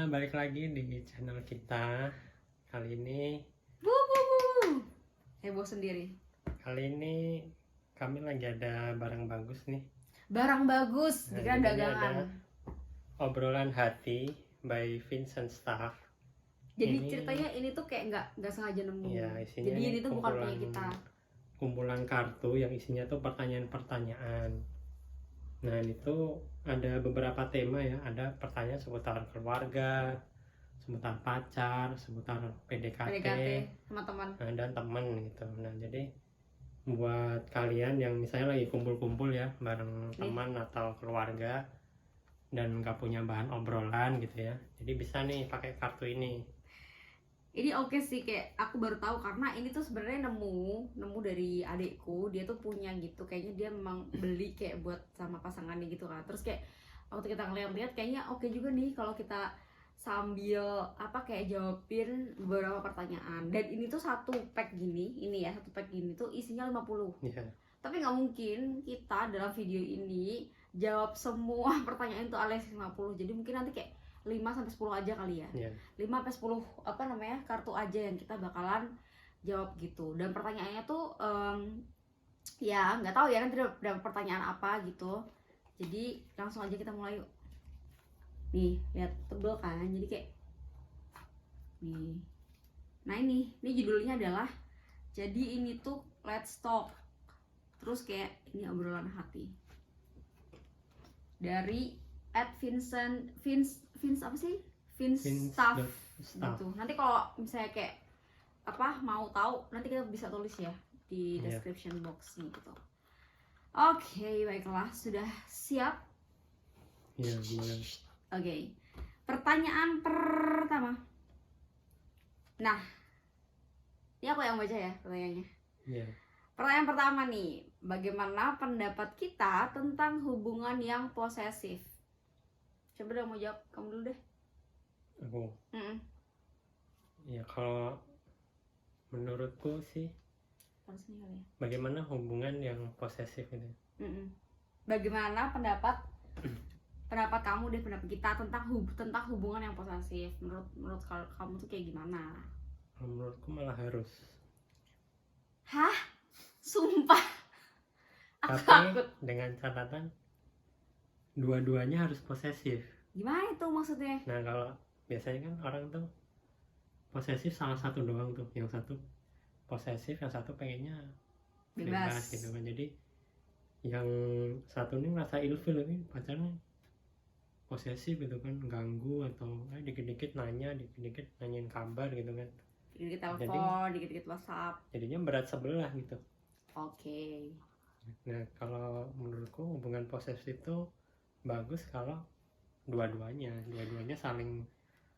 balik lagi di channel kita. Kali ini heboh sendiri. Kali ini kami lagi ada barang bagus nih. Barang bagus, Nah, dikira jadi ini dagangan. ada Obrolan Hati by Vincent Starr. Jadi Ini- ceritanya ini tuh kayak nggak sengaja nemu. Ya, isinya Jadi ini tuh bukan punya kita. kumpulan kartu yang isinya tuh pertanyaan-pertanyaan. Nah, itu ada beberapa tema ya. Ada pertanyaan seputar keluarga, seputar pacar, seputar PDKT sama teman. Nah, dan temen gitu. Nah, jadi buat kalian yang misalnya lagi kumpul-kumpul ya bareng teman atau keluarga dan nggak punya bahan obrolan gitu ya, jadi bisa nih pakai kartu ini. Ini oke sih, kayak aku baru tahu karena ini tuh sebenarnya nemu dari adikku. Dia tuh punya gitu, kayaknya dia memang beli kayak buat sama pasangannya gitu kan. Terus kayak waktu kita ngeliat-liat kayaknya oke juga nih kalau kita sambil kayak jawabin beberapa pertanyaan. Dan ini tuh satu pack gini, satu pack gini tuh isinya 50. Ya, Tapi nggak mungkin kita dalam video ini jawab semua pertanyaan itu alias 50. Jadi mungkin nanti kayak 5-10 aja kali ya. ya. 5-10 kartu aja yang kita bakalan jawab gitu. Dan pertanyaannya tuh ya nggak tahu ya nanti ada pertanyaan apa gitu. Jadi langsung aja kita mulai yuk. Nih, lihat tebel kan. Jadi kayak nih. Nah, ini judulnya adalah jadi ini tuh Let's Talk. Terus kayak ini obrolan hati. Dari Vince apa sih? Vince Staff gitu. Nanti kalau misalnya kayak mau tahu nanti kita bisa tulis ya di description box gitu. Oke, baiklah, sudah siap? Ya, gimana? Oke. Pertanyaan pertama. Nah, ini aku yang baca ya pertanyaannya. Ya. Pertanyaan pertama nih, bagaimana pendapat kita tentang hubungan yang posesif? Coba dong mau jawab, kamu dulu deh. Aku. Ya, kalau menurutku sih, bagaimana hubungan yang posesif ini? Bagaimana pendapat kamu deh, pendapat kita tentang hubungan yang posesif? Menurut kamu tuh kayak gimana? Menurutku malah harus. Hah? Sumpah. Aku Tapi takut. dengan catatan dua-duanya harus posesif. Gimana itu maksudnya? Nah, kalau biasanya kan orang tuh posesif salah satu doang tuh, yang satu posesif, yang satu pengennya bebas gitu kan. Jadi yang satu ini ngerasa ilfil, ini pacarnya posesif gitu kan, ganggu atau dikit-dikit dikit-dikit nanyain kabar gitu kan, Dikit-dikit telepon, dikit-dikit WhatsApp. jadinya berat sebelah gitu. Oke. Nah, kalau menurutku hubungan posesif itu bagus kalau dua-duanya saling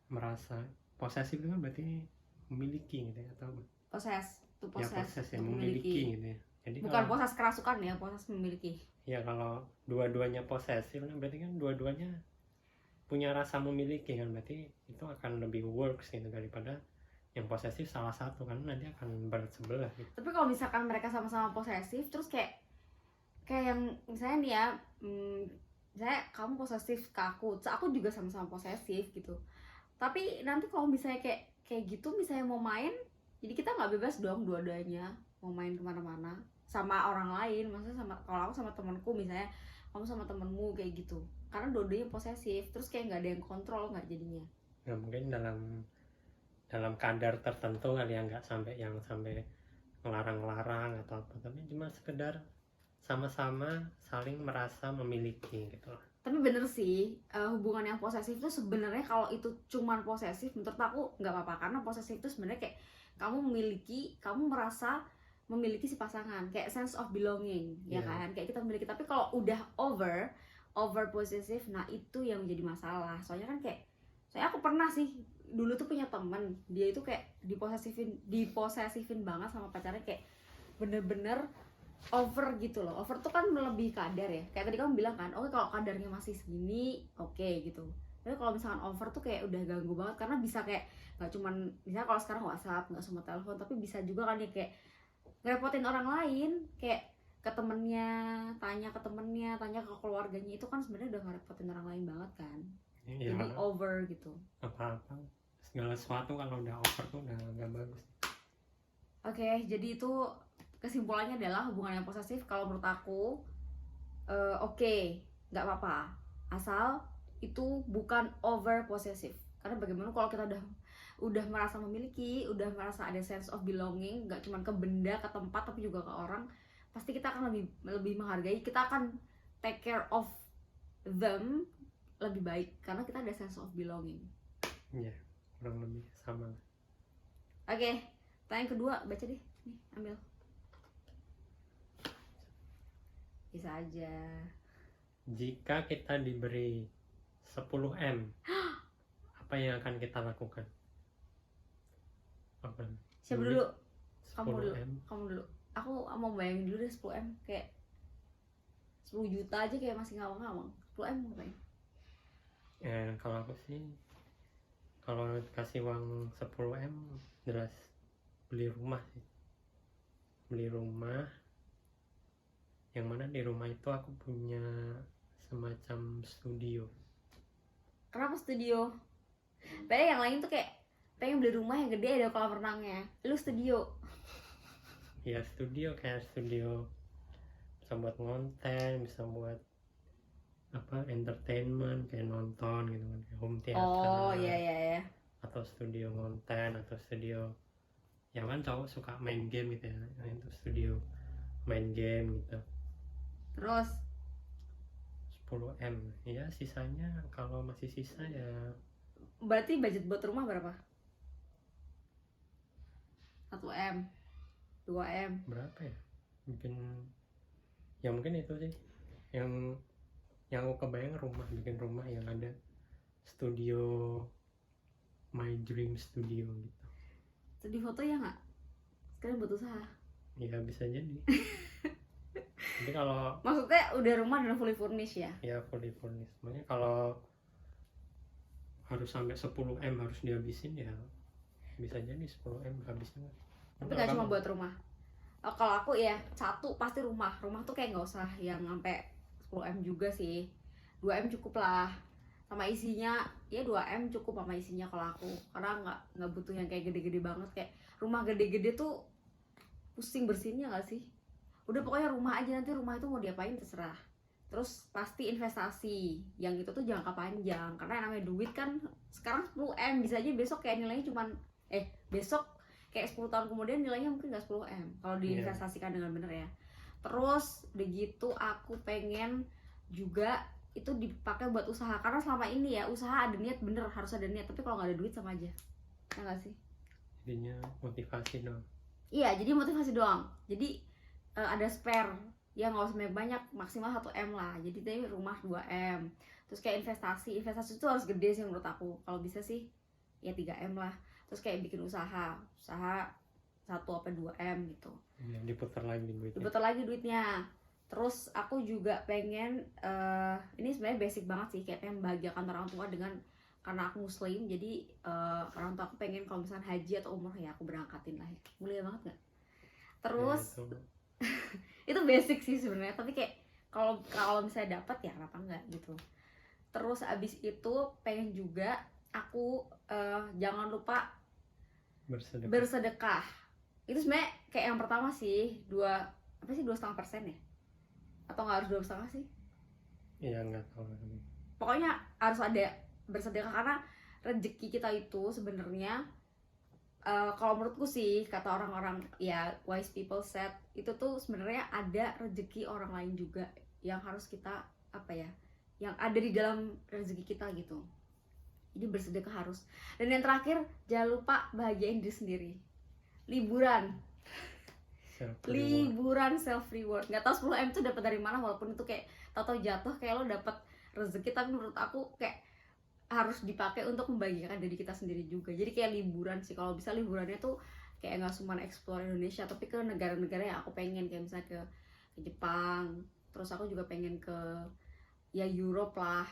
merasa posesif. Itu kan berarti memiliki gitu ya, atau Poses ya, memiliki gitu ya. Jadi bukan poses kerasukan ya, poses memiliki. Ya, kalau dua-duanya posesif kan berarti kan dua-duanya punya rasa memiliki kan, berarti itu akan lebih works gitu daripada yang posesif salah satu, kan nanti akan berat sebelah gitu. Tapi kalau misalkan mereka sama-sama posesif terus kayak yang misalnya nih ya, misalnya kamu posesif ke aku juga sama-sama posesif gitu. Tapi nanti kalau misalnya kayak gitu, misalnya mau main, jadi kita nggak bebas dong dua-duanya mau main kemana-mana sama orang lain. Maksudnya kalau aku sama temanku, misalnya kamu sama temenmu kayak gitu, karena dua-duanya posesif, terus kayak nggak ada yang kontrol, nggak jadinya. Nah, mungkin dalam kadar tertentu kali ya, nggak sampai ngelarang-larang atau apa, tapi cuma sekedar sama-sama saling merasa memiliki gitu lah. Tapi bener sih, hubungan yang posesif itu sebenarnya kalau itu cuman posesif, menurut aku nggak apa-apa, karena posesif itu sebenarnya kayak kamu merasa memiliki si pasangan, kayak sense of belonging, ya kan, kayak kita memiliki. Tapi kalau udah over posesif, nah itu yang menjadi masalah. Soalnya aku pernah sih dulu tuh punya temen, dia itu kayak diposesifin banget sama pacarnya, kayak bener-bener over gitu loh. Over tuh kan melebihi kadar ya, kayak tadi kamu bilang kan, oke kalau kadarnya masih segini oke gitu. Tapi kalau misalkan over tuh kayak udah ganggu banget, karena bisa kayak nggak cuman misalnya kalau sekarang WhatsApp nggak semua telepon, tapi bisa juga kan ya kayak ngerepotin orang lain, kayak ke temennya, tanya ke keluarganya, itu kan sebenarnya udah ngerepotin orang lain banget kan. Iya, jadi over gitu. apa-apa segala sesuatu kalau udah over tuh udah nggak bagus. Oke, jadi itu kesimpulannya adalah hubungan yang posesif kalau menurut aku oke, nggak apa-apa asal itu bukan over posesif. Karena bagaimana kalau kita udah merasa memiliki, udah merasa ada sense of belonging, nggak cuma ke benda, ke tempat, tapi juga ke orang, pasti kita akan lebih menghargai, kita akan take care of them lebih baik karena kita ada sense of belonging. Iya, kurang lebih sama. Oke, pertanyaan kedua, baca deh. Nih, ambil. Bisa aja. Jika kita diberi 10M, apa yang akan kita lakukan? Apa? Siapa Duit dulu? Kamu dulu. 10M. Kamu dulu. Aku mau bayangin dulu deh 10M kayak 10 juta aja kayak masih ngawang-ngawang. 10M ngapain? Kalau aku sih, kalau kasih uang 10M jelas beli rumah sih. Beli rumah, yang mana di rumah itu aku punya semacam studio. Kenapa studio? Padahal yang lain tuh kayak pengen beli rumah yang gede ada kolam renangnya. Lu studio. Ya studio kayak studio bisa buat konten, bisa buat apa entertainment kayak nonton gitu kan, kayak home theater. Oh iya. Atau studio konten atau studio yang kan cowok suka main game gitu ya, nah, itu studio main game gitu. Terus 10M ya, sisanya kalau masih sisa ya berarti budget buat rumah berapa? 1M, 2M. berapa ya, mungkin ya mungkin itu sih yang aku kebayang, bikin rumah yang ada studio, my dream studio gitu. Studi foto ya nggak? Sekarang buat usaha. Ya bisa jadi. Jadi kalau Maksudnya udah rumah dan fully furnished ya? ya fully furnished, makanya kalau harus sampai 10M harus dihabisin ya bisa jadi 10M habisnya. Tapi nggak cuma buat rumah. Kalau aku ya satu pasti rumah tuh kayak nggak usah yang sampai 10M juga sih, 2M cukup lah sama isinya. Ya 2M cukup sama isinya kalau aku, karena nggak butuh yang kayak gede-gede banget. Kayak rumah gede-gede tuh pusing bersihinnya nggak sih? Udah pokoknya rumah aja, nanti rumah itu mau diapain terserah. Terus pasti investasi yang itu tuh jangka panjang, karena yang namanya duit kan sekarang 10M bisa aja besok kayak nilainya cuman besok kayak 10 tahun kemudian nilainya mungkin nggak 10M kalau diinvestasikan dengan bener ya. Terus udah gitu aku pengen juga itu dipakai buat usaha, karena selama ini ya usaha ada niat, bener harus ada niat, tapi kalau nggak ada duit sama aja, ya nggak sih? jadinya motivasi dong. Iya, jadi motivasi doang. Jadi ada spare ya, nggak usah banyak, maksimal 1M lah. Jadi tadi rumah 2M. Terus kayak investasi itu harus gede sih menurut aku. Kalau bisa sih ya 3M lah. Terus kayak bikin usaha 1 apa 2M gitu. Ya, diputar lagi duitnya. Terus aku juga pengen ini sebenarnya basic banget sih, kayak pengen membahagiakan orang tua dengan, karena aku muslim, jadi orang tua aku pengen kalau misalnya haji atau umroh ya aku berangkatin lah ya. Mulia banget nggak? Terus Ya, itu basic sih sebenarnya, tapi kayak kalau misalnya dapat ya kenapa enggak gitu. Terus abis itu pengen juga aku jangan lupa bersedekah. Itu sebenarnya kayak yang pertama sih 2,5% ya, atau nggak harus 2,5 sih? Iya nggak tahu. Pokoknya harus ada bersedekah, karena rezeki kita itu sebenarnya kalau menurutku sih, kata orang-orang ya wise people said, itu tuh sebenarnya ada rezeki orang lain juga yang harus kita yang ada di dalam rezeki kita gitu. Jadi bersedekah harus. Dan yang terakhir, jangan lupa bahagiain diri sendiri. Liburan self reward. Nggak tahu 10M tuh dapat dari mana, walaupun itu kayak tato jatuh kayak lo dapat rezeki, tapi menurut aku kayak harus dipakai untuk membahagiakan diri kita sendiri juga. Jadi kayak liburan sih, kalau bisa liburannya tuh kayak nggak cuma explore Indonesia, tapi ke negara-negara yang aku pengen, kayak misalnya ke Jepang. Terus aku juga pengen ke ya Europe lah,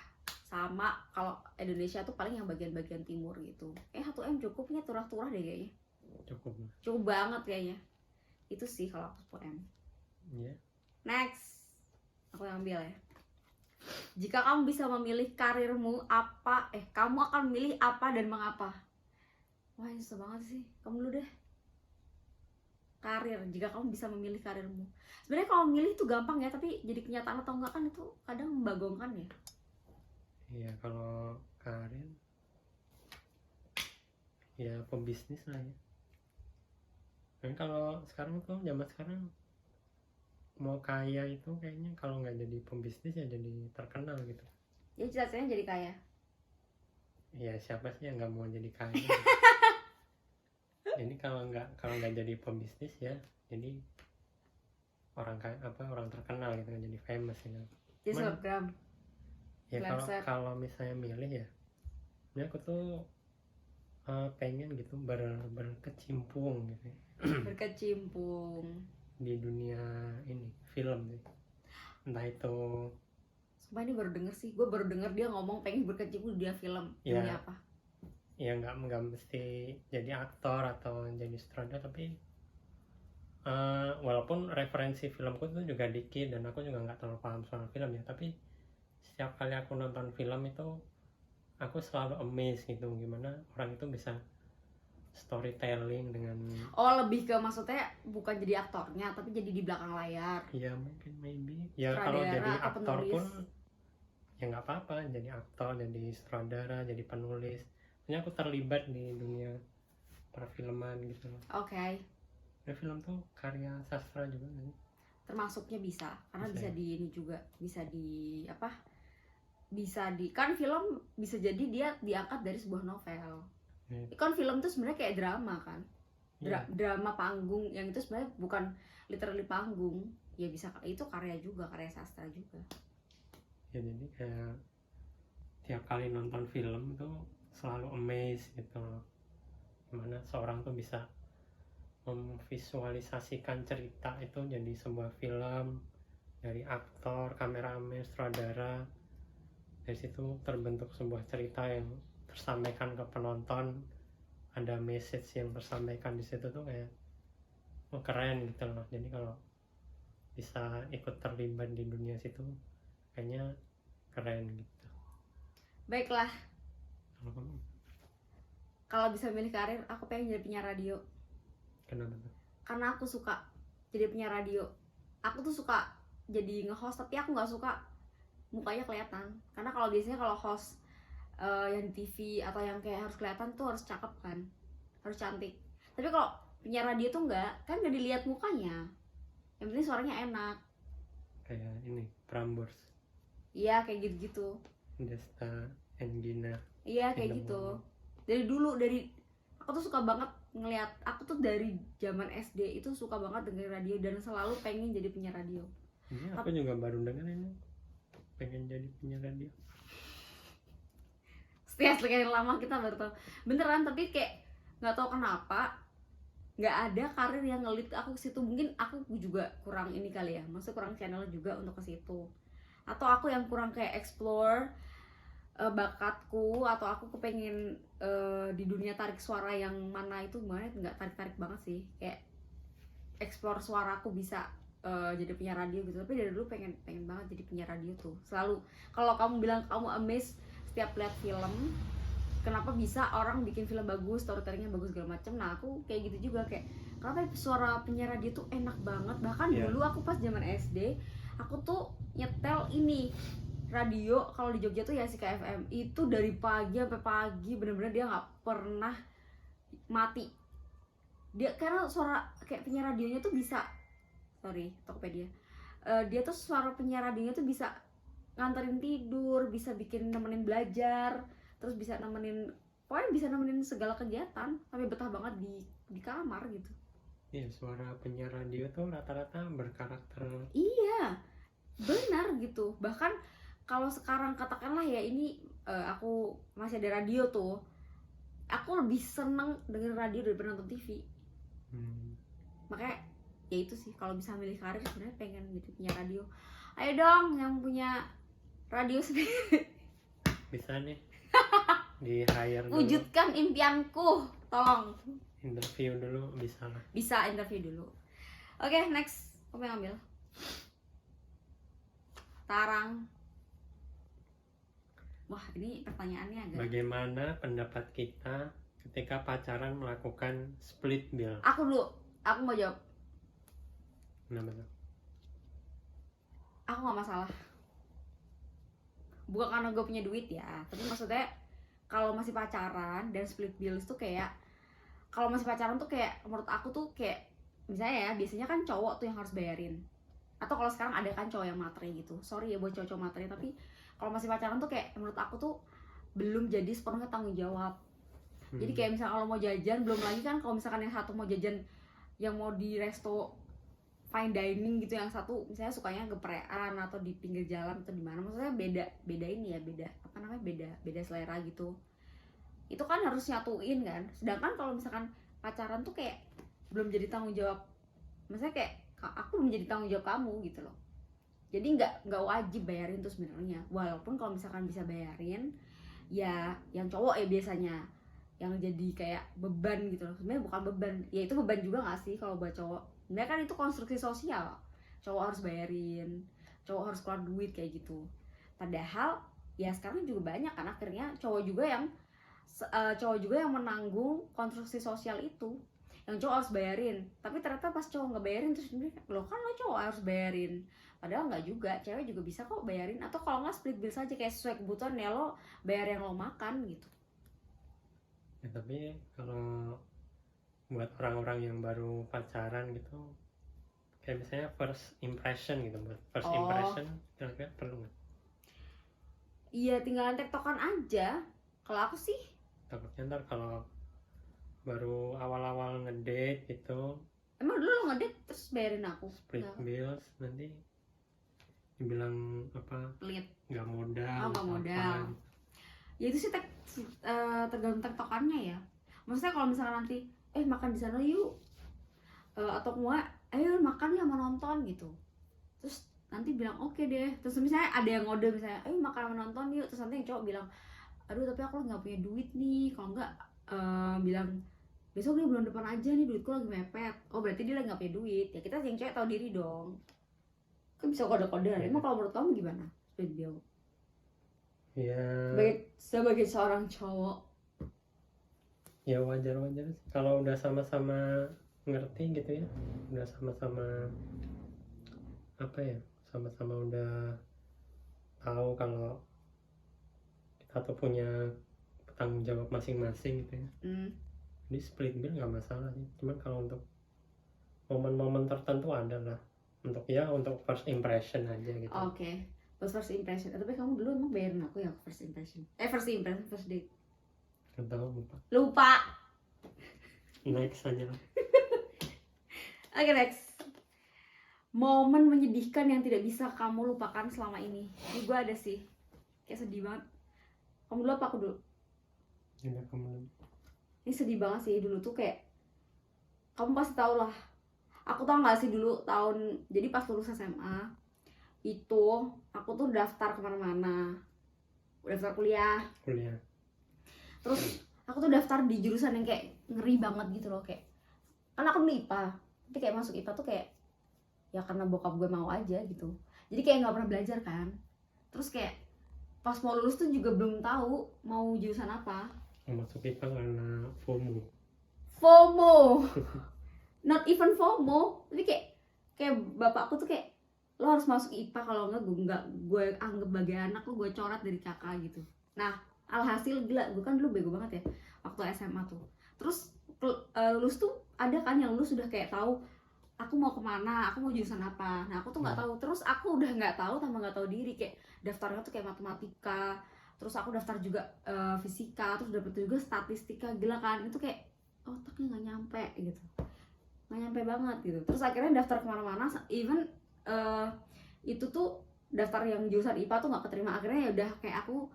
sama kalau Indonesia tuh paling yang bagian-bagian timur gitu. 1M cukupnya, turah-turah deh kayaknya. Cukup banget kayaknya. Itu sih kalau aku 10M. Iya. Next, aku yang ambil ya. Jika kamu bisa memilih karirmu, kamu akan memilih apa dan mengapa? Wah, ini susah banget sih. Kamu dulu deh. Karir, jika kamu bisa memilih karirmu. Sebenarnya kalau memilih itu gampang ya, tapi jadi kenyataan atau enggak kan itu kadang membagongkan ya. Iya, kalau karir ya pembisnis lah ya. Dan kalau sekarang tuh zaman sekarang mau kaya itu kayaknya kalau nggak jadi pembisnis ya jadi terkenal gitu. Ya cita-citanya jadi kaya. Ya siapa sih yang nggak mau jadi kaya? Jadi kalau nggak jadi pembisnis ya jadi orang kaya, orang terkenal gitu kan, jadi famous gitu. Jadi selebgram. Ya kalau misalnya milih ya, ini aku tuh pengen gitu berkecimpung gitu. Berkecimpung Di dunia ini film sih. Entah itu Sumpah ini baru denger sih, gue baru denger dia ngomong pengen berkecimpung di dunia film. Ya. Dunia apa? Ya nggak mesti jadi aktor atau jadi sutradara, tapi walaupun referensi filmku itu juga dikit dan aku juga nggak terlalu paham soal film ya, tapi setiap kali aku nonton film itu aku selalu amazed gitu gimana orang itu bisa storytelling dengan Lebih ke maksudnya bukan jadi aktornya tapi jadi di belakang layar. ya mungkin maybe ya kalau jadi aktor pun ya nggak apa-apa, jadi aktor, jadi sutradara, jadi penulis. Ini aku terlibat di dunia perfilman gitu loh. Oke. Nah, film tuh karya sastra juga kan? Termasuknya bisa, karena Bisa bisa ya? di ini juga, bisa di kan film bisa jadi dia diangkat dari sebuah novel. Kan film tuh sebenarnya kayak drama kan. Drama panggung yang itu sebenarnya bukan literally panggung. Ya bisa, itu karya juga, karya sastra juga. Ya jadi kayak tiap kali nonton film tuh selalu amazed gitu loh. Gimana seorang tuh bisa memvisualisasikan cerita itu jadi sebuah film, dari aktor, kameramen, sutradara. Dari situ terbentuk sebuah cerita yang tersampaikan ke penonton, ada message yang tersampaikan di situ tuh kayak keren gitu loh. Jadi kalau bisa ikut terlibat di dunia situ kayaknya keren gitu. Baiklah, kalau bisa milih karir, aku pengen jadi penyiar radio. Kenapa tuh? Karena aku suka jadi penyiar radio. Aku tuh suka jadi nge-host, tapi aku nggak suka mukanya kelihatan. Karena kalau biasanya kalau host yang di TV atau yang kayak harus kelihatan tuh harus cakep kan, harus cantik. Tapi kalau penyiar radio tuh nggak dilihat mukanya. Yang penting suaranya enak. Kayak ini Prambors. Iya kayak gitu-gitu. Desta Endina. Iya kayak gitu. Dari dulu, aku tuh suka banget ngelihat. Aku tuh dari zaman SD itu suka banget dengerin radio dan selalu pengen jadi penyiar radio. Ini aku juga baru dengar ini pengen jadi penyiar radio. Setiap sekian lama kita baru tahu beneran, tapi kayak nggak tahu kenapa nggak ada karir yang ngelit aku ke situ. Mungkin aku juga kurang ini kali ya, maksudnya kurang channel juga untuk ke situ, atau aku yang kurang kayak explore bakatku, atau aku kepengen di dunia tarik suara yang mana itu gimana, nggak tarik banget sih, kayak explore suara aku bisa jadi penyiar radio gitu. Tapi dari dulu pengen banget jadi penyiar radio tuh. Selalu kalau kamu bilang kamu amazed setiap lihat film, kenapa bisa orang bikin film bagus, storytellingnya bagus segala macem. Nah aku kayak gitu juga, kayak kenapa suara penyiar radio tuh enak banget. Bahkan dulu aku pas zaman SD aku tuh nyetel ini radio kalau di Jogja tuh ya si KFM itu dari pagi sampai pagi, bener-bener dia nggak pernah mati dia, karena suara kayak penyiar radionya tuh bisa, Tokopedia, dia tuh suara penyiar radionya tuh bisa nganterin tidur, bisa bikin nemenin belajar, terus bisa pokoknya bisa nemenin segala kegiatan sampai betah banget di kamar gitu. Iya, suara penyiar radio tuh rata-rata berkarakter. Iya, benar gitu. Bahkan kalau sekarang katakanlah ya ini aku masih ada radio tuh, aku lebih seneng dengerin radio daripada nonton TV. Makanya ya itu sih, kalau bisa milih karir sebenarnya pengen jadi penyiar radio. Ayo dong yang punya radio sendiri. Bisa nih di hire dulu. Wujudkan impianku, tolong. Interview dulu bisa lah. Bisa interview dulu. Oke, next. Kamu yang ambil. Tarang. Wah, ini pertanyaannya agak. Bagaimana pendapat kita ketika pacaran melakukan split bill? Aku mau jawab. Kenapa tuh? Aku nggak masalah. Bukan karena gue punya duit ya, tapi maksudnya kalau masih pacaran dan split bills tuh kayak, kalau masih pacaran tuh kayak menurut aku tuh kayak misalnya ya, biasanya kan cowok tuh yang harus bayarin, atau kalau sekarang ada kan cowok yang matre gitu. Sorry ya buat cowok-cowok matre, tapi kalau masih pacaran tuh kayak menurut aku tuh belum jadi sepenuhnya tanggung jawab. Jadi kayak misalnya kalau mau jajan, belum lagi kan kalau misalkan yang satu mau jajan yang mau di resto fine dining gitu, yang satu misalnya sukanya geprean atau di pinggir jalan atau di mana, maksudnya beda ini ya, beda apa namanya, beda selera gitu. Itu kan harus nyatuin kan. Sedangkan kalau misalkan pacaran tuh kayak belum jadi tanggung jawab, maksudnya kayak aku belum jadi tanggung jawab kamu gitu loh. Jadi nggak wajib bayarin tuh sebenarnya, walaupun kalau misalkan bisa bayarin ya yang cowok ya biasanya yang jadi kayak beban gitu loh. Sebenarnya bukan beban, ya itu beban juga nggak sih kalau buat cowok. Sebenarnya kan itu konstruksi sosial, cowok harus bayarin, cowok harus keluar duit kayak gitu. Padahal ya sekarang juga banyak kan akhirnya cowok juga yang menanggung konstruksi sosial itu, yang cowok harus bayarin. Tapi ternyata pas cowok nggak bayarin, terus lo kan lo cowok harus bayarin, padahal nggak juga, cewek juga bisa kok bayarin. Atau kalau nggak split bill saja kayak sesuai kebutuhan, ya lo bayar yang lo makan gitu. Ya, tapi kalau buat orang-orang yang baru pacaran gitu, kayak misalnya first impression gitu, buat first impression kira-kira perlu nggak? Iya, tinggalan tektokan aja kalau aku sih. Takutnya ntar kalau baru awal-awal ngedate gitu, Emang dulu lo ngedate terus bayarin aku? split bills, nanti dibilang apa, Pelit. nggak modal. Oh, nggak apa modal. gitu. Ya itu sih tergantung tektokannya ya. Maksudnya kalau misalnya nanti makan di sana yuk, atau enggak ayo makan ya, mau nonton gitu, terus nanti bilang oke deh. Terus misalnya ada yang ngode misalnya ayo makan sama nonton yuk, terus nanti yang cowok bilang aduh tapi aku nggak punya duit nih, kalau enggak bilang besok dia bulan depan aja nih, duitku lagi mepet. Oh berarti dia lagi nggak punya duit. Ya kita yang cewek tahu diri dong, kan bisa kode-kodean. Emang kalau menurut kamu gimana split bill Ya sebagai seorang cowok? ya wajar-wajar sih kalau udah sama-sama ngerti gitu ya, udah sama-sama apa ya, sama-sama udah tahu kalau kita tuh punya tanggung jawab masing-masing gitu ya. Jadi split bill nggak masalah sih, cuman kalau untuk momen-momen tertentu ada lah, untuk first impression aja gitu. Oke. First impression. Tapi kamu dulu emang bayarin aku ya first impression, first date? Nggak tahu, Lupa. next aja lah. Oke, next. Momen menyedihkan yang tidak bisa kamu lupakan selama ini. Ini gue ada sih, kayak sedih banget. Kamu dulu apa aku dulu? Udah kamu. Ini sedih banget sih. Dulu tuh kayak, kamu pasti tau lah, aku tau gak sih dulu jadi pas lulus SMA itu aku tuh daftar kemana-mana, daftar kuliah. Terus aku tuh daftar di jurusan yang kayak ngeri banget gitu loh, kayak kan aku dulu IPA, tapi kayak masuk IPA tuh kayak ya karena bokap gue mau aja gitu, jadi kayak nggak pernah belajar kan. Terus kayak pas mau lulus tuh juga belum tahu mau jurusan apa. Masuk IPA karena FOMO not even FOMO, tapi kayak bapakku tuh kayak lo harus masuk IPA, kalau enggak gue anggap sebagai anak lo, gue coret dari kakak gitu. Nah alhasil gila, gue kan dulu bego banget ya waktu SMA tuh. Terus lulus tuh ada kan yang lulus sudah kayak tahu aku mau kemana, aku mau jurusan apa. Nah aku tuh nggak tahu. Terus aku udah nggak tahu, tambah nggak tahu diri, kayak daftarnya tuh kayak matematika, terus aku daftar juga fisika, terus dapet juga statistika. Gila kan, itu kayak otaknya nggak nyampe gitu, nggak nyampe banget gitu. Terus akhirnya daftar kemana-mana, even itu tuh daftar yang jurusan IPA tuh nggak keterima. Akhirnya ya udah kayak aku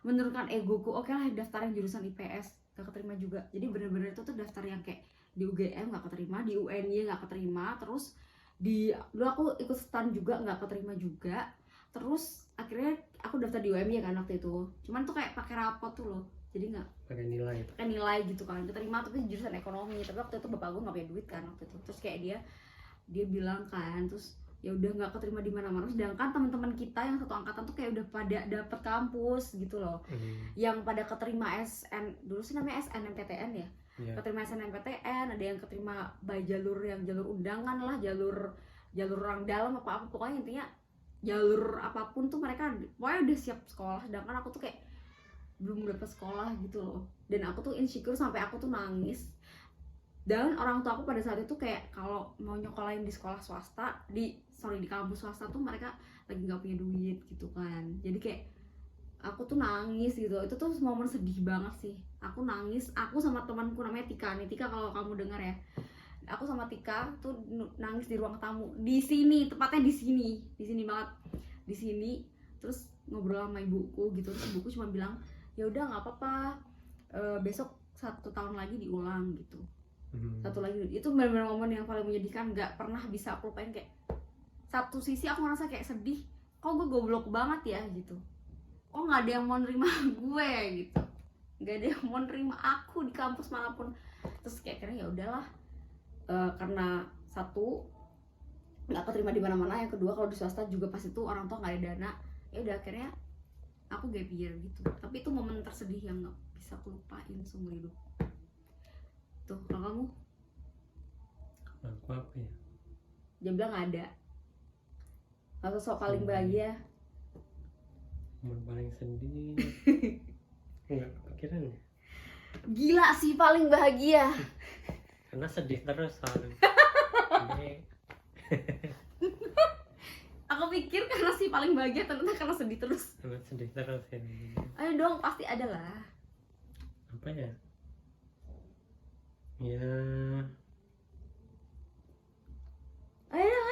menurunkan egoku, oke lah daftar yang jurusan IPS, gak keterima juga. Jadi bener-bener itu tuh daftar yang kayak di UGM gak keterima, di UNY gak keterima, terus dulu aku ikut STAN juga gak keterima juga. Terus akhirnya aku daftar di UMY kan waktu itu, cuman tuh kayak pakai rapot tuh loh, jadi nggak pakai nilai gitu kan, keterima tapi jurusan ekonomi. Tapi waktu itu bapak gue nggak punya duit kan waktu itu. Terus kayak dia bilang kan, terus ya udah nggak keterima di mana-mana, sedangkan teman-teman kita yang satu angkatan tuh kayak udah pada dapet kampus gitu loh, yang pada keterima SN dulu sih namanya SNMPTN ya, keterima SNMPTN, ada yang keterima by jalur yang jalur undangan lah, jalur orang dalam apa pokoknya intinya jalur apapun tuh mereka pokoknya udah siap sekolah, sedangkan aku tuh kayak belum dapet sekolah gitu loh, dan aku tuh insecure sampai aku tuh nangis. Dan orang tua aku pada saat itu kayak kalau mau nyokolain di sekolah swasta, di kampus swasta tuh mereka lagi nggak punya duit gitu kan. Jadi kayak aku tuh nangis gitu. Itu tuh momen sedih banget sih. Aku nangis, aku sama temanku namanya Tika. Nih Tika kalau kamu dengar ya. Aku sama Tika tuh nangis di ruang tamu. Di sini, tepatnya di sini banget. Di sini terus ngobrol sama ibuku gitu. Terus ibuku cuma bilang, "Ya udah nggak apa-apa. Besok 1 tahun lagi diulang gitu." Satu lagi itu benar-benar momen yang paling menyedihkan, nggak pernah bisa aku lupain. Kayak satu sisi aku ngerasa kayak sedih, kok gue goblok banget ya gitu, kok nggak ada yang mau nerima gue gitu, nggak ada yang mau nerima aku di kampus manapun. Terus kayak akhirnya ya udahlah, karena satu nggak keterima di mana-mana, yang kedua kalau di swasta juga pas itu orang tua nggak ada dana, ya udah akhirnya aku gap year gitu. Tapi itu momen tersedih yang nggak bisa aku lupain seumur hidup. Tuh, kalau kamu? Aku apa ya? Dia bilang nggak ada. Atau sok paling bahagia? Momen paling sedih. Enggak kepikiran ya. Gila sih paling bahagia. Karena sedih terus soalnya. Aku pikir karena sih paling bahagia, ternyata karena sedih terus. Karena sedih terus ya. Ayo dong, pasti ada lah. Apa ya? Ya. Ayo.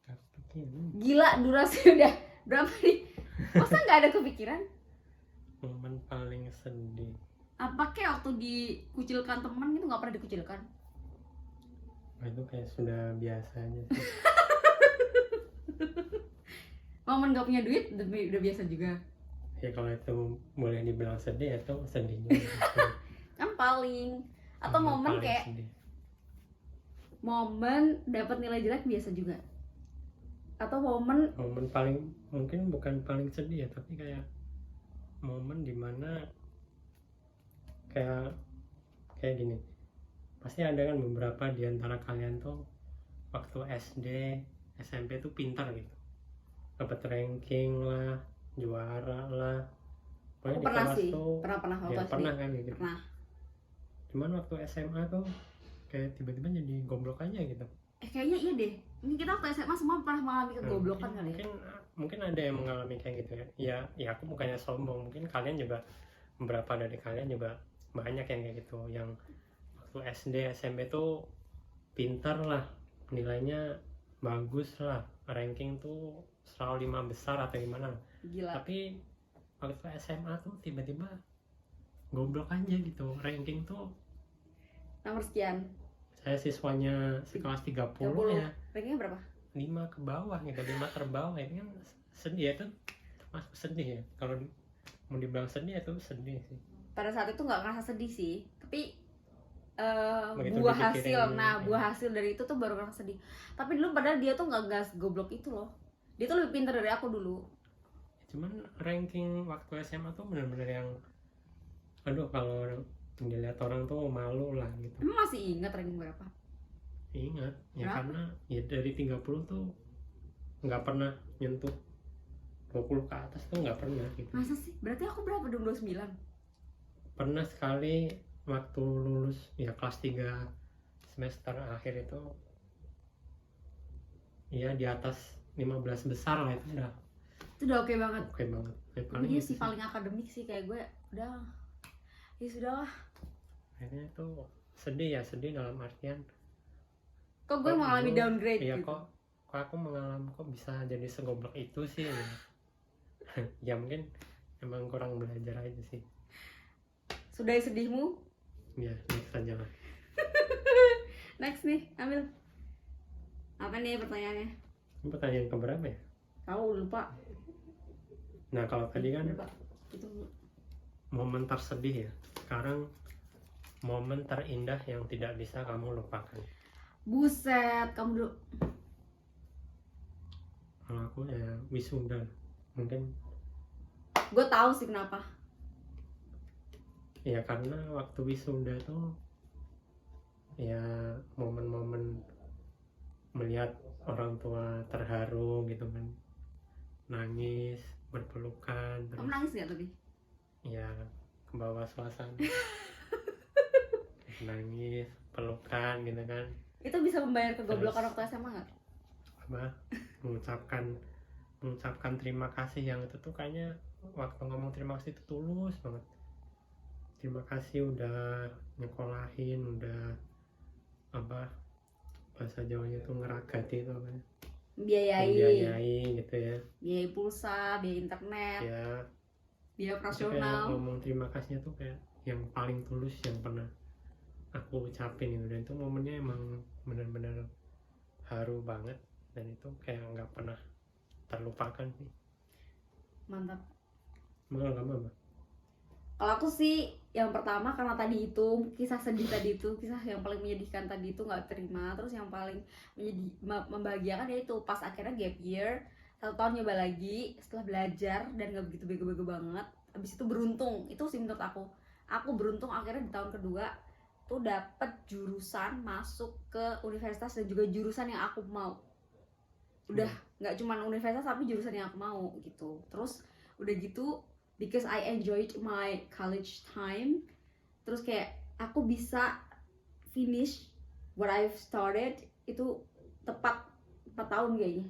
Kepikiran. Gila, durasi udah berapa nih? Masa nggak ada kepikiran? Momen paling sedih. Apa kayak waktu dikucilkan teman gitu, nggak pernah dikucilkan? Nah, itu kayak sudah biasa aja sih. Momen nggak punya duit udah biasa juga. Ya kalau itu boleh dibilang sedih, itu sedih juga. Kan paling, atau momen paling kayak sedih. momen dapat nilai jelek biasa juga, atau momen paling mungkin bukan paling sedih ya, tapi kayak momen dimana kayak gini, pasti ada kan beberapa di antara kalian tuh waktu SD SMP tuh pintar gitu, dapat ranking lah, juara lah. aku pernah sih, pernah waktu ya, SD. pernah kan gitu. Pernah. Cuman waktu SMA tuh kayak tiba-tiba jadi goblok aja gitu. Kayaknya iya deh. Ini kita waktu SMA semua pernah mengalami kegoblokan kali ya. Mungkin ada yang mengalami kayak gitu ya. Ya aku bukannya sombong, mungkin kalian juga, beberapa dari kalian juga banyak yang kayak gitu, yang waktu SD SMP tuh pintar lah, nilainya bagus lah, ranking tuh selalu 5 besar atau gimana. Gila. Tapi waktu SMA tuh tiba-tiba goblok aja gitu, ranking tuh Nomor sekian. saya siswanya sekelas 30 ya Rankingnya berapa? 5 ke bawah gitu, 5 terbawah. Ini kan sedih ya, itu masuk sedih ya. Kalau mau dibilang sedih itu sedih sih. Pada saat itu nggak ngerasa sedih sih, tapi Begitu buah dipikirin, hasil, buah hasil dari itu tuh baru ngerasa sedih. Tapi dulu padahal dia tuh nggak gas goblok itu loh. Dia tuh lebih pintar dari aku dulu. Cuman ranking waktu SMA tuh bener-bener yang, aduh, kalau dilihat orang tuh malu lah gitu. Emang masih ingat ranking berapa? Ingat ya, berapa? karena ya dari 30 tuh nggak pernah nyentuh 20 ke atas tuh nggak pernah gitu. Masa sih? Berarti aku berapa dong, 29? Pernah sekali waktu lulus ya kelas 3 semester akhir itu ya di atas 15 besar lah, itu udah oke banget. Oke banget. Ya, Paling dia sih paling akademik sih, kayak gue udah ya sudahlah. Akhirnya itu sedih ya, sedih dalam artian Kok gue mengalami downgrade iya, gitu. kok aku mengalami, kok bisa jadi segoblok itu sih ya. Ya mungkin emang kurang belajar aja sih. Sudah sedihmu? Ya next aja lah. Next nih, ambil. Apa nih pertanyaannya? Ini pertanyaan keberapa ya? Tahu, lupa. Nah kalau tadi kan Lupa. Itu momen tersedih ya, sekarang momen terindah yang tidak bisa kamu lupakan. Buset, kamu dulu. Kalau aku ya wisuda mungkin. Gue tahu sih kenapa. Ya karena waktu wisuda tuh ya momen-momen melihat orang tua terharu gitu kan, nangis berpelukan, Kamu terus nangis gak tadi? ya ke bawah suasana nangis pelukan gitu kan, Itu bisa membayar kegoblokan waktu SMA gak? apa mengucapkan terima kasih, yang itu tuh kayaknya waktu ngomong terima kasih itu tulus banget. Terima kasih udah nyekolahin, udah apa bahasa Jawanya tuh ngeragati itu apa ya? Membiayai gitu ya. Biaya pulsa, biaya internet, Ya biaya itu kayak operasional. ngomong terima kasihnya tuh kayak yang paling tulus yang pernah aku ucapin gitu, dan itu momennya emang benar-benar haru banget, dan itu kayak nggak pernah terlupakan sih. Mantap. Menurut kamu apa? Kalau aku sih yang pertama karena tadi itu kisah sedih tadi itu, kisah yang paling menyedihkan tadi itu nggak terima. Terus yang paling membahagiakan yaitu pas akhirnya gap year 1 tahun nyoba lagi setelah belajar dan nggak begitu bego-bego banget. Habis itu beruntung, itu sih menurut aku beruntung akhirnya di tahun kedua tuh dapet jurusan masuk ke universitas dan juga jurusan yang aku mau. Udah nggak cuman universitas tapi jurusan yang aku mau gitu. Terus udah gitu because I enjoyed my college time, terus kayak aku bisa finish what I've started itu tepat 4 tahun kayaknya,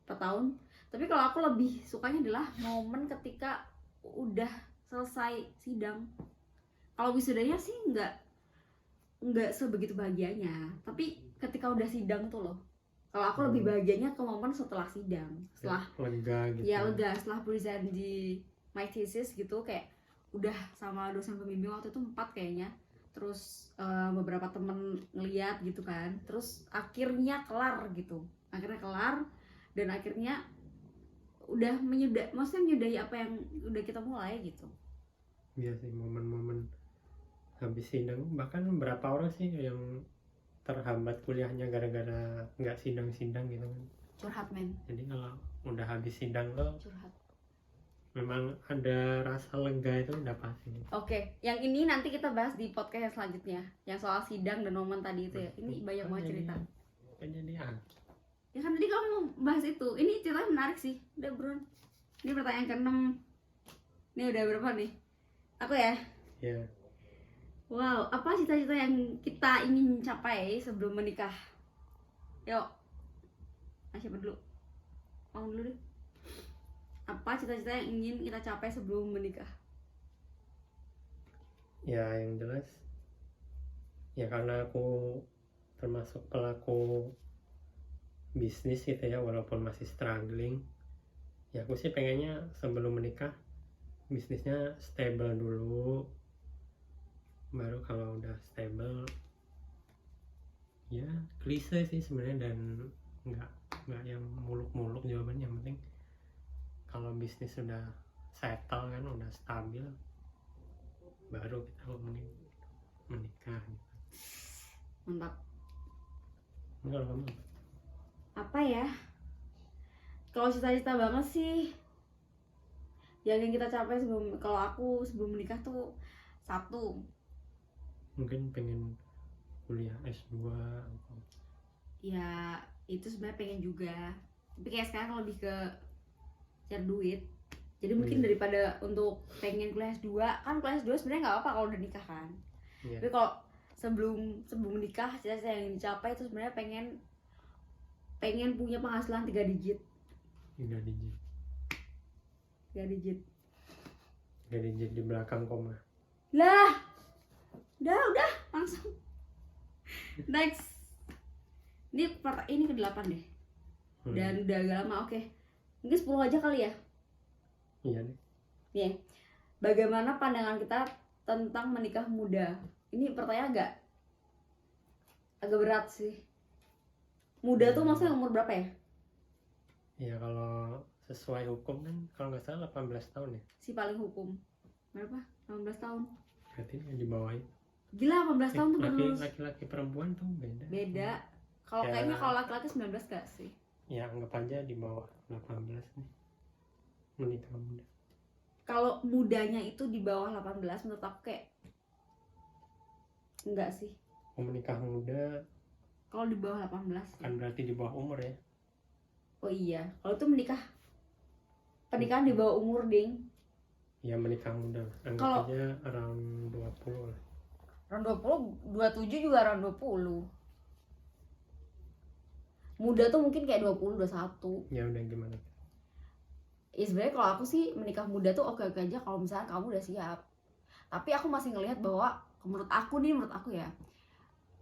4 tahun. Tapi kalau aku lebih sukanya adalah momen ketika udah selesai sidang. Kalau wisudanya sih nggak sebegitu bahagianya, tapi ketika udah sidang tuh loh. Kalau aku lebih bahagianya ke momen setelah sidang, setelah lega gitu ya lega, setelah present di my thesis gitu, kayak udah sama dosen pembimbing waktu itu 4 kayaknya, terus beberapa temen ngeliat gitu kan, terus akhirnya kelar gitu, dan akhirnya udah maksudnya menyudahi apa yang udah kita mulai gitu. Iya sih, momen-momen habis sidang, bahkan berapa orang sih yang terhambat kuliahnya gara-gara nggak sidang-sidang gitu kan. Curhat men. Jadi kalau udah habis sidang tuh Curhat. memang ada rasa lega, itu udah pasti. Oke, yang ini nanti kita bahas di podcast yang selanjutnya, yang soal sidang dan momen tadi itu ya. Ini banyak banget cerita. Jadi Ya kan tadi kamu bahas itu. Ini ceritanya menarik sih. Udah buruan. Ini pertanyaan ke-6. Ini udah berapa nih? Aku ya. ya Wow, apa cita-cita yang kita ingin capai sebelum menikah? Yuk. Siapa dulu? Kamu dulu deh. Apa cita-cita yang ingin kita capai sebelum menikah? ya yang jelas ya, karena aku termasuk pelaku bisnis gitu ya, walaupun masih struggling, ya aku sih pengennya sebelum menikah bisnisnya stable dulu, baru kalau udah stable ya klise sih sebenarnya, dan nggak yang muluk-muluk jawabannya. Yang penting kalau bisnis sudah settle kan, udah stabil, baru kita ngomongin menikah gitu. Mantap. Kalau kamu Apa ya? Kalau cita-cita banget sih yang ingin kita capai kalau aku sebelum menikah tuh, 1, mungkin pengen kuliah S2 atau ya itu sebenarnya pengen juga, tapi kayak sekarang lebih ke cari duit. Jadi mungkin daripada untuk pengen kuliah S2, kan kuliah S2 sebenarnya nggak apa kalau udah nikah kan. Tapi kalau sebelum menikah, cita-cita yang dicapai itu sebenarnya pengen punya penghasilan 3 digit. 3 digit di belakang koma. Lah, udah langsung. Next. Ini ke-8 deh. Dan udah agak lama. Oke. Mungkin 10 aja kali ya. Iya deh. Nih. Bagaimana pandangan kita tentang menikah muda? Ini pertanyaan agak berat sih. Muda tuh maksudnya umur berapa ya? Ya kalau sesuai hukum kan kalau nggak salah 18 tahun ya. Si paling hukum. Berapa? 18 tahun. Berarti yang di bawah itu. Gila, 18 tahun tuh baru lulus. Laki-laki perempuan tuh beda. Beda. Kalau Ya. kayaknya kalau laki-laki 19 gak sih? Ya anggap aja di bawah 18 nih menikah muda. Kalau mudanya itu di bawah 18 menurut aku kayak enggak sih. Menikah muda Kalau di bawah 18 sih. kan berarti di bawah umur ya. Oh iya, kalau itu pernikahan di bawah umur, Ding. Ya menikah muda lah. Anggap Kalau- aja around 20 lah. Round 20, 27 juga round 20. Muda tuh mungkin kayak 20, 21. Ya udah gimana? Ya sebenarnya kalau aku sih menikah muda tuh oke-oke aja kalau misalnya kamu udah siap. Tapi aku masih ngelihat bahwa menurut aku ya,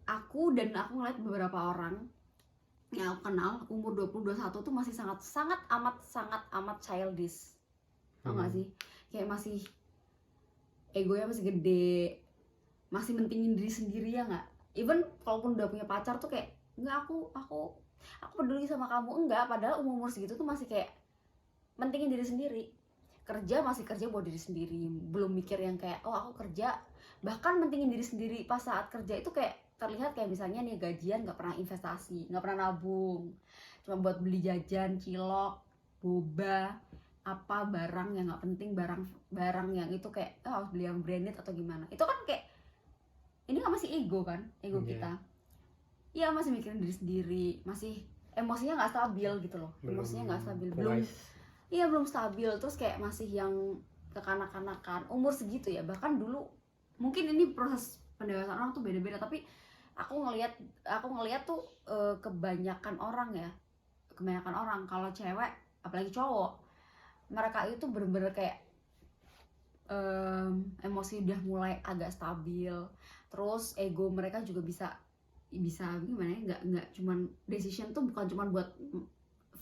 aku ngelihat beberapa orang yang aku kenal umur 20, 21 tuh masih sangat amat childish. Tau gak sih? Kayak masih egonya masih gede, masih mentingin diri sendiri ya nggak? Even kalaupun udah punya pacar tuh kayak nggak, aku peduli sama kamu, enggak. Padahal umur segitu tuh masih kayak mentingin diri sendiri. Masih kerja buat diri sendiri, belum mikir yang kayak oh aku kerja. Bahkan mentingin diri sendiri pas saat kerja itu kayak terlihat kayak misalnya nih gajian nggak pernah investasi, nggak pernah nabung, cuma buat beli jajan, cilok, boba, apa barang yang nggak penting, barang yang itu kayak harus beli yang branded atau gimana. Itu kan kayak ini kan masih ego kan, ego kita. Iya, masih mikirin diri sendiri, masih emosinya nggak stabil gitu loh. Emosinya nggak stabil, belum stabil. Terus kayak masih yang kekanak-kanakan umur segitu ya. Bahkan dulu mungkin ini proses pendewasaan orang tuh beda-beda, tapi aku ngelihat tuh kebanyakan orang kalau cewek apalagi cowok, mereka itu bener-bener kayak emosi udah mulai agak stabil. Terus ego mereka juga bisa gimana ya, nggak cuman decision tuh bukan cuman buat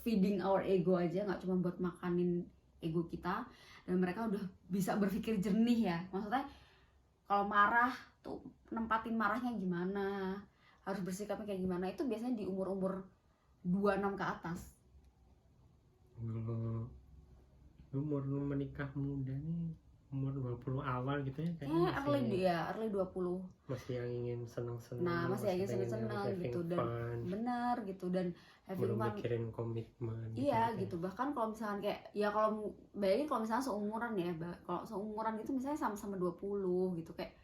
feeding our ego aja, nggak cuma buat makanin ego kita, dan mereka udah bisa berpikir jernih ya. Maksudnya kalau marah tuh nempatin marahnya gimana, harus bersikapnya kayak gimana, itu biasanya di umur 26 ke atas. Umur menikah muda nih umur 20 awal gitu ya kayaknya early 20. Masih yang ingin senang-senang. Nah, masih ingin senang-senang gitu, dan benar gitu, dan having fun, mikirin komitmen iya gitu. Bahkan kalau misalkan kayak ya kalau bayangin kalau misalnya seumuran ya, kalau seumuran gitu misalnya sama-sama 20 gitu, kayak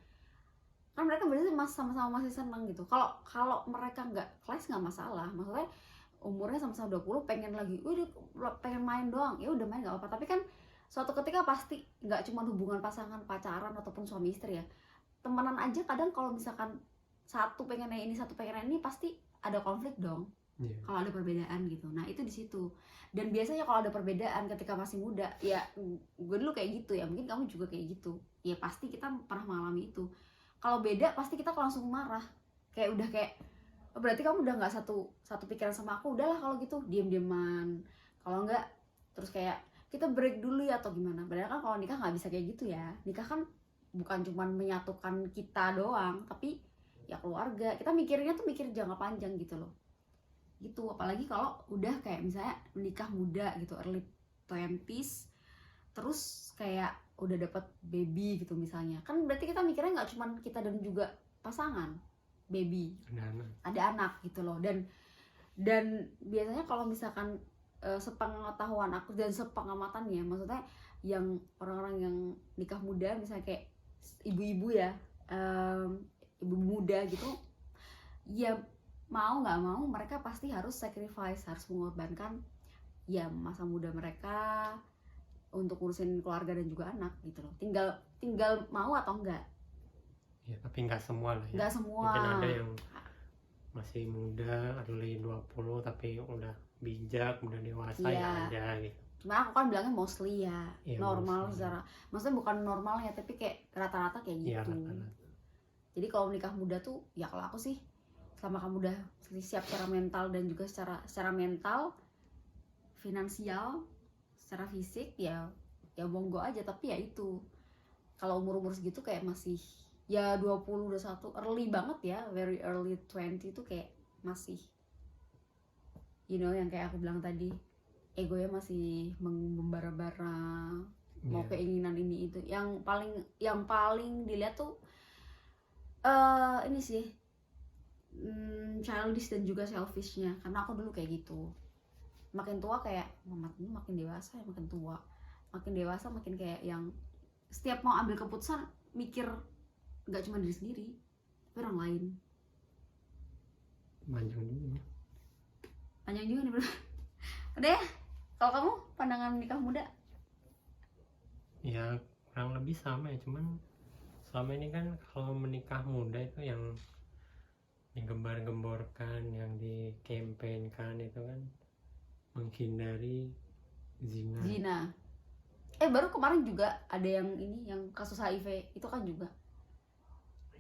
kan mereka berarti sama-sama masih senang gitu. Kalau mereka nggak clash nggak masalah, maksudnya umurnya sama-sama 20 pengen pengen main doang, ya udah main nggak apa-apa. Tapi kan suatu ketika pasti nggak cuma hubungan pasangan pacaran ataupun suami istri ya, temenan aja kadang kalau misalkan satu pengen ini satu pengen ini pasti ada konflik dong. Kalau ada perbedaan gitu. Nah itu di situ. Dan biasanya kalau ada perbedaan ketika masih muda, ya gue dulu kayak gitu ya, mungkin kamu juga kayak gitu ya, pasti kita pernah mengalami itu. Kalau beda pasti kita langsung marah, kayak udah kayak berarti kamu udah nggak satu pikiran sama aku, udahlah kalau gitu diem-dieman. Kalau enggak terus kayak kita break dulu ya atau gimana. Padahal kan kalau nikah nggak bisa kayak gitu ya. Nikah kan bukan cuma menyatukan kita doang, tapi ya keluarga. Kita mikirnya tuh mikir jangka panjang gitu loh. Gitu, apalagi kalau udah kayak misalnya menikah muda gitu, early 20s, terus kayak udah dapat baby gitu misalnya. Kan berarti kita mikirnya nggak cuma kita dan juga pasangan, baby. Ada anak gitu loh. Dan biasanya kalau misalkan sepengetahuan aku dan sepengamatannya, maksudnya yang orang-orang yang nikah muda misalnya kayak ibu-ibu ya, ibu muda gitu ya, mau nggak mau mereka pasti harus sacrifice, harus mengorbankan ya masa muda mereka untuk urusin keluarga dan juga anak gitu loh. Tinggal mau atau enggak ya. Tapi nggak semua lah ya, nggak semua. Mungkin ada yang masih muda, early 20 tapi udah bijak, udah dewasa ya aja gitu. Cuma aku kan bilangnya mostly ya, normal mostly. secara, maksudnya bukan normal ya, tapi kayak rata-rata kayak gitu. Rata-rata. Jadi kalau menikah muda tuh ya, kalau aku sih selama kamu udah siap secara mental dan juga secara mental, finansial, secara fisik ya monggo aja. Tapi ya itu, kalau umur segitu kayak masih ya 20, 21, early banget ya, very early 20 itu kayak masih yang kayak aku bilang tadi, egonya masih membara-bara, mau keinginan ini itu. Yang paling dilihat tuh ini sih, childish dan juga selfishnya, karena aku dulu kayak gitu. Makin tua kayak makin dewasa ya, makin dewasa makin kayak yang setiap mau ambil keputusan mikir nggak cuma diri sendiri tapi orang lain. Panjang juga nih bro. Udah ya, kalau kamu pandangan nikah muda? Ya kurang lebih sama ya, cuman selama ini kan kalau menikah muda itu yang digembar-gemborkan, yang dikampanyekan itu kan menghindari zina. Baru kemarin juga ada yang ini, yang kasus HIV itu kan juga.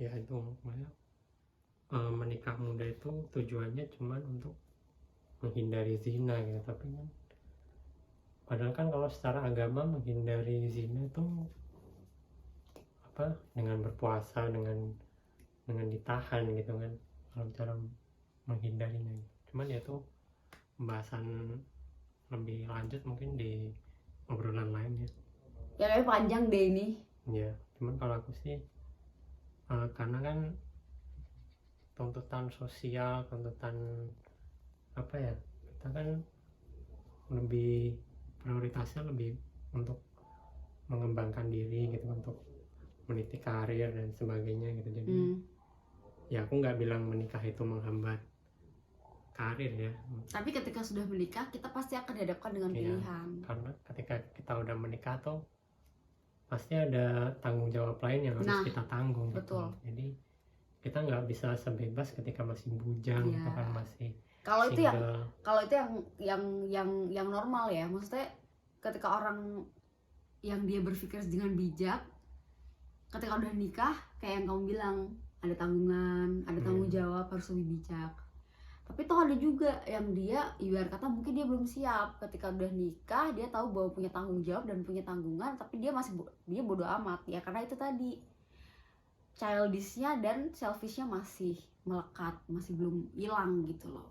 Ya itu makanya menikah muda itu tujuannya cuman untuk menghindari zina gitu, tapi kan padahal kan kalau secara agama menghindari zina itu apa, dengan berpuasa, dengan ditahan gitu kan, kalau cara menghindarinya. Cuman ya itu pembahasan lebih lanjut mungkin di obrolan lain Ya kayak panjang deh ini. ya. Cuman kalau aku sih karena kan tuntutan sosial, tuntutan apa ya, kita kan lebih prioritasnya lebih untuk mengembangkan diri gitu, untuk meniti karir dan sebagainya gitu. Jadi ya aku nggak bilang menikah itu menghambat karir ya, tapi ketika sudah menikah kita pasti akan dihadapkan dengan pilihan. Karena ketika kita udah menikah tuh pasti ada tanggung jawab lain yang harus kita tanggung gitu. Jadi kita nggak bisa sebebas ketika masih bujang atau kan masih kalau itu yang normal ya, maksudnya ketika orang yang dia berpikir dengan bijak, ketika udah nikah kayak yang kamu bilang ada tanggungan, ada tanggung jawab, harus lebih bijak. Tapi toh ada juga yang dia ibarat kata mungkin dia belum siap, ketika udah nikah dia tahu bahwa punya tanggung jawab dan punya tanggungan, tapi dia bodoh amat ya, karena itu tadi childishnya dan selfishnya masih melekat, masih belum hilang gitu loh.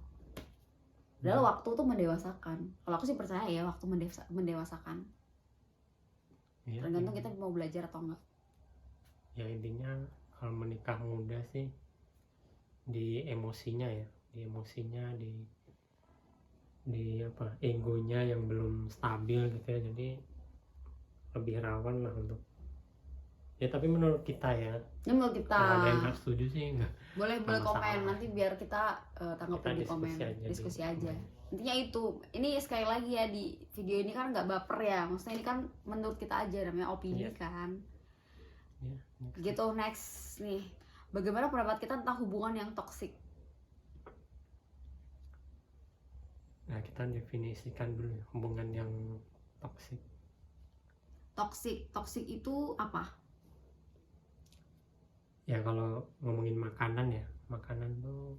Padahal waktu tuh mendewasakan. Kalau aku sih percaya ya, waktu mendewasakan. Tergantung kita mau belajar atau enggak. Ya intinya kalau menikah muda sih di emosinya ya, di apa, egonya yang belum stabil gitu ya, jadi lebih rawan lah untuk ya. Tapi menurut kita ya, ini menurut kita, kalau ada yang nggak setuju sih enggak, boleh komen nanti biar kita tanggapin di komen, diskusi aja. Intinya itu, ini sekali lagi ya, di video ini kan nggak baper ya, maksudnya ini kan menurut kita aja, namanya opini kan. Gitu. Next nih, bagaimana pendapat kita tentang hubungan yang toksik? Nah, kita definisikan dulu ya, hubungan yang toksik. Toksik itu apa? Ya kalau ngomongin makanan ya, makanan tuh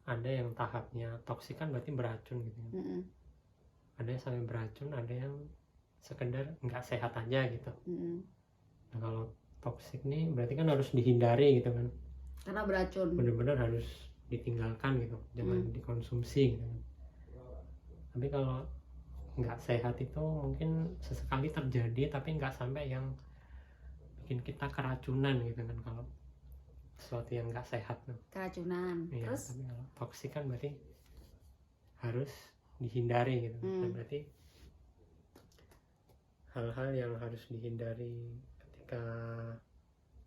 ada yang tahapnya toksik kan berarti beracun gitu ya. Ada yang sampai beracun, ada yang sekedar nggak sehat aja gitu. Nah kalau toksik nih berarti kan harus dihindari gitu kan, karena beracun, benar-benar harus ditinggalkan gitu, jangan dikonsumsi gitu kan. Tapi kalau nggak sehat itu mungkin sesekali terjadi, tapi nggak sampai yang bikin kita keracunan gitu kan. Kalau sesuatu yang nggak sehat tuh keracunan ya, terus tapi kalau toksik kan berarti harus dihindari gitu. Dan berarti hal-hal yang harus dihindari ketika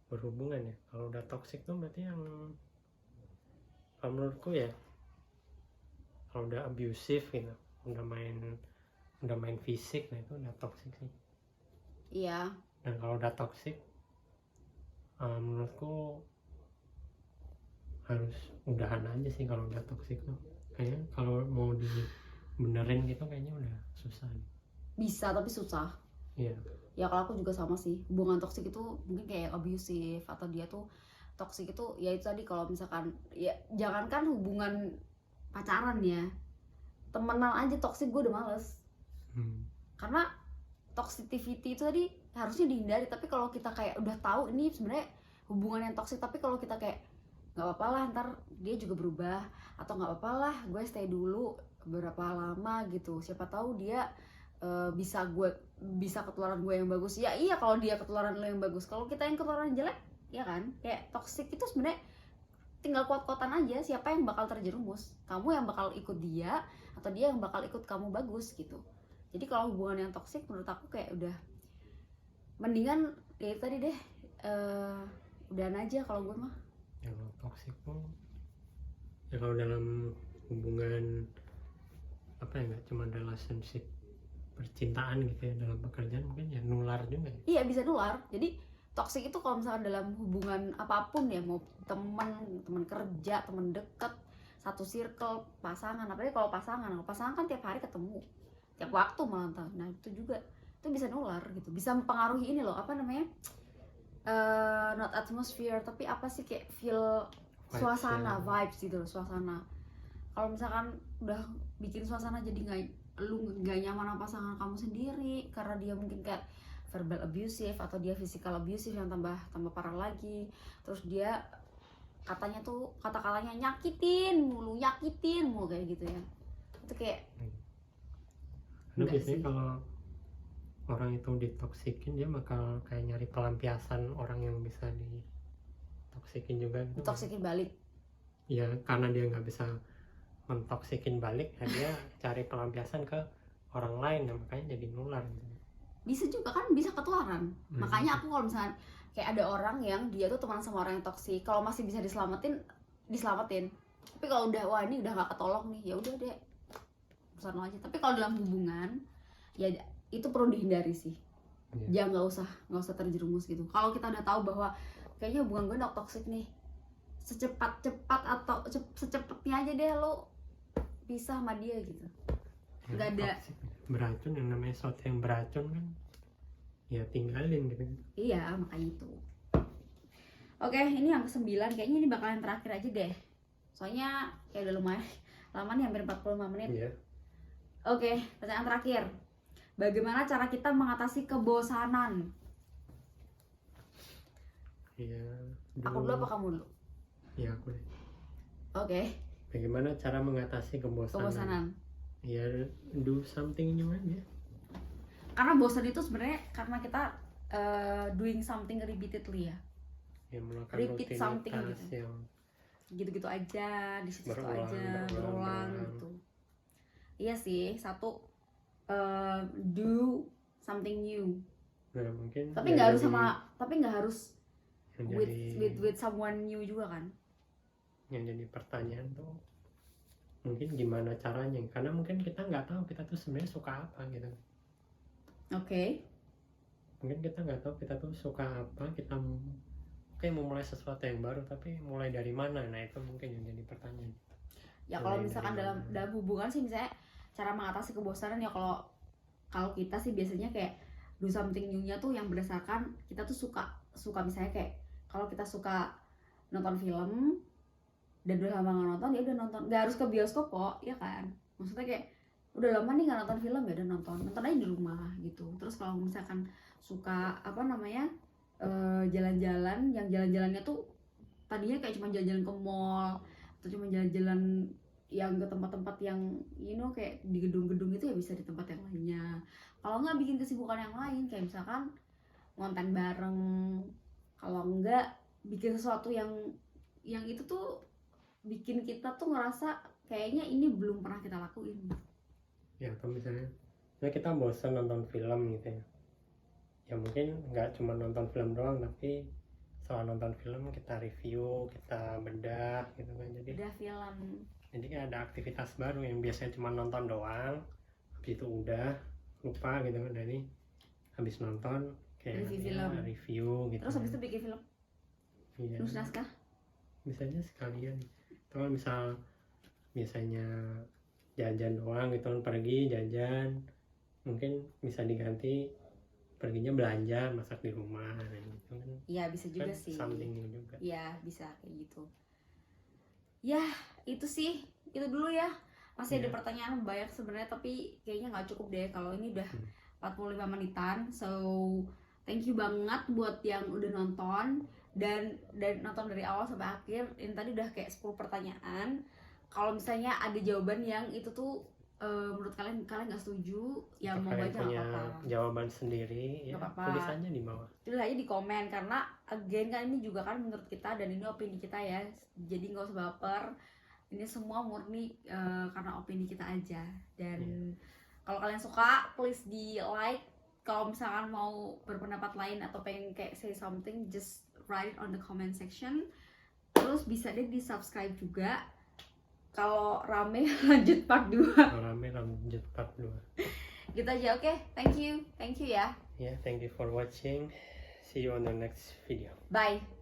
berhubungan ya. Kalau udah toksik tuh berarti yang, kalau menurutku ya, kalau udah abusive gitu, udah main fisik, nah itu udah toksik sih. Iya. Dan kalau udah toksik menurutku harus udahan aja sih kalau udah toksik tuh. Kayaknya kalau mau dibenerin gitu kayaknya udah susah nih. Bisa tapi susah. Iya. Ya kalau aku juga sama sih, hubungan toksik itu mungkin kayak abusive atau dia tuh toksik itu ya itu tadi, kalau misalkan ya jangankan hubungan pacaran ya, temenan aja toksik gue udah males. Karena toxicity itu tadi harusnya dihindari, tapi kalau kita kayak udah tahu ini sebenarnya hubungan yang toksik, tapi kalau kita kayak nggak apa-apa lah ntar dia juga berubah, atau nggak apa-apa lah gue stay dulu beberapa lama gitu, siapa tahu dia bisa ketularan gue yang bagus. Ya iya, kalau dia ketularan lo yang bagus, kalau kita yang ketularan jelek ya kan. Kayak toksik itu sebenarnya tinggal kuat-kuatan aja siapa yang bakal terjerumus, kamu yang bakal ikut dia atau dia yang bakal ikut kamu bagus gitu. Jadi kalau hubungan yang toksik menurut aku kayak udah mendingan ya itu tadi deh, udahan aja kalau gue mah. Yang toksik tuh ya kalau dalam hubungan apa ya, nggak cuma relationship percintaan gitu ya, dalam pekerjaan mungkin ya nular juga ya. Iya bisa nular. Jadi toksik itu kalau misalkan dalam hubungan apapun ya, mau teman kerja, teman dekat, satu circle, pasangan. Apalagi kalau pasangan kan tiap hari ketemu, tiap waktu malah. Nah itu juga itu bisa nular gitu, bisa mempengaruhi ini loh, apa namanya, not atmosphere tapi apa sih, kayak feel suasana, vibes gitu loh, suasana. Kalau misalkan udah bikin suasana jadi nggak nyaman sama pasangan kamu sendiri karena dia mungkin kayak verbal abusive atau dia physical abusive yang tambah parah lagi, terus dia katanya tuh kata-katanya nyakitin mulu kayak gitu ya, itu kayak Karena enggak biasanya sih. kalau orang itu ditoksikin dia bakal kayak nyari pelampiasan orang yang bisa ditoksikin juga gitu. Toksikin balik. Ya karena dia nggak bisa mentoksikin balik, ya dia cari pelampiasan ke orang lain, ya makanya jadi nular gitu. Bisa juga kan, bisa ketularan. Makanya aku kalau misalnya kayak ada orang yang dia tuh teman sama orang yang toksik, kalau masih bisa diselamatin. Tapi kalau udah wah ini udah nggak ketolong nih, ya udah deh, urusan lo aja. Tapi kalau dalam hubungan ya itu perlu dihindari sih. Ya nggak usah terjerumus gitu. Kalau kita udah tahu bahwa kayaknya hubungan gue udah toksik nih, secepat-cepat atau secepatnya aja deh lo pisah sama dia gitu. Nggak ada Toxic, beracun, yang namanya sesuatu yang beracun kan ya tinggalin gitu. Iya, makanya itu. Oke, ini yang ke-9, kayaknya ini bakalan terakhir aja deh. Soalnya kayak udah lumayan lama nih, hampir 45 menit. Iya. Oke, pertanyaan terakhir. Bagaimana cara kita mengatasi kebosanan? Iya. Aku dulu apa kamu dulu? Iya, aku deh. Oke. Bagaimana cara mengatasi kebosanan? Ya do something new aja. Karena bosan itu sebenarnya karena kita doing something repeatedly ya. Ya melakukan Repeat something rutinitas gitu. yang Gitu-gitu aja, di situ berulang. berulang gitu. Iya sih, satu do something new. Nah, mungkin Tapi nggak harus yang with someone new juga kan. Yang jadi pertanyaan tuh mungkin gimana caranya, karena mungkin kita nggak tahu kita tuh sebenarnya suka apa gitu. Oke. Mungkin kita nggak tahu kita tuh suka apa, kita mau mulai sesuatu yang baru tapi mulai dari mana, nah itu mungkin yang jadi pertanyaan. Ya kalau misalkan dalam hubungan sih, misalnya cara mengatasi kebosanan ya, kalau kita sih biasanya kayak do something new-nya tuh yang berdasarkan kita tuh suka misalnya kayak kalau kita suka nonton film dan udah lama nggak nonton, ya udah nonton, nggak harus ke bioskop kok, ya kan, maksudnya kayak udah lama nih nggak nonton film, ya udah nonton aja di rumah gitu. Terus kalau misalkan suka apa namanya jalan-jalan, yang jalan-jalannya tuh tadinya kayak cuma jalan-jalan ke mall atau cuma jalan-jalan yang ke tempat-tempat yang kayak di gedung-gedung itu, ya bisa di tempat yang lainnya. Kalau nggak bikin kesibukan yang lain, kayak misalkan ngonten bareng, kalau nggak bikin sesuatu yang itu tuh bikin kita tuh ngerasa kayaknya ini belum pernah kita lakuin. Ya atau misalnya kita bosan nonton film gitu ya mungkin nggak cuma nonton film doang, tapi setelah nonton film kita review, kita bedah gitu kan. Jadi kayak ada aktivitas baru yang biasanya cuma nonton doang, habis itu udah lupa gitu kan. Dari habis nonton kayak review gitu. Terus habis itu bikin film, nulis naskah, misalnya sekalian. Kalau misal biasanya jajan doang gitu kan, pergi jajan, mungkin bisa diganti perginya belanja, masak di rumah gitu kan. Iya bisa juga sih. Something new juga. Iya bisa kayak gitu. Ya itu sih, itu dulu ya. Masih ada pertanyaan banyak sebenarnya, tapi kayaknya nggak cukup deh kalau ini udah 45 menitan. So thank you banget buat yang udah nonton dan nonton dari awal sampai akhir. Ini tadi udah kayak 10 pertanyaan. Kalau misalnya ada jawaban yang itu tuh menurut kalian nggak setuju, yang mau baca nggak apa-apa. Jawaban sendiri ya, tulis aja di bawah. Tulis aja di komen, karena again kan ini juga kan menurut kita dan ini opini kita ya, jadi nggak usah baper, ini semua murni karena opini kita aja. Dan kalau kalian suka please di like, kalau misalkan mau berpendapat lain atau pengen kayak say something just write it on the comment section. Terus bisa deh di subscribe juga. Kalau rame lanjut part 2. Kalau rame lanjut part 2. Gitu aja, oke. Thank you ya. Yeah, thank you for watching. See you on the next video. Bye.